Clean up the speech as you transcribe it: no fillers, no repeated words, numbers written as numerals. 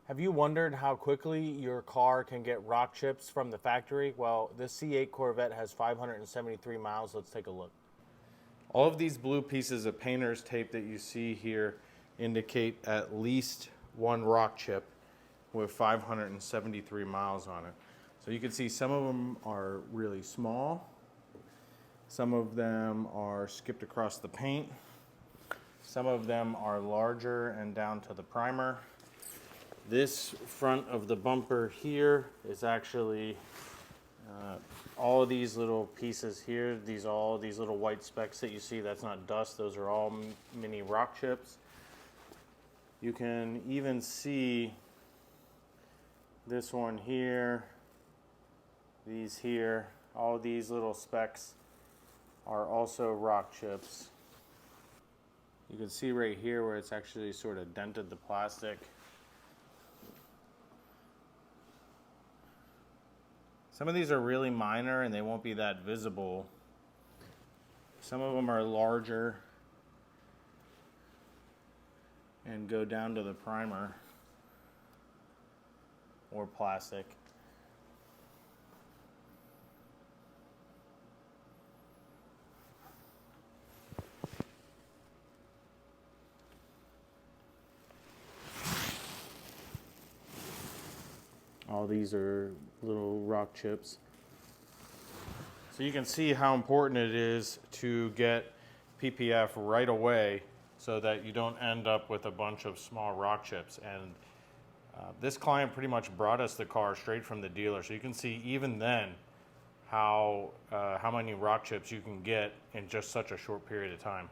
Have you wondered how quickly your car can get rock chips from the factory? Well, this C8 Corvette has 573 miles. Let's take a look. All of these blue pieces of painter's tape that you see here indicate at least one rock chip with 573 miles on it. So you can see some of them are really small. Some of them are skipped across the paint. Some of them are larger and down to the primer. This front of the bumper here is actually all of these little pieces here, all these little white specks that you see, that's not dust, those are all mini rock chips. You can even see this one here, these here, all these little specks are also rock chips. You can see right here where it's actually sort of dented the plastic. Some of these are really minor and they won't be that visible. Some of them are larger and go down to the primer or plastic. All these are little rock chips. So you can see how important it is to get PPF right away so that you don't end up with a bunch of small rock chips. And this client pretty much brought us the car straight from the dealer. So you can see even then how many rock chips you can get in just such a short period of time.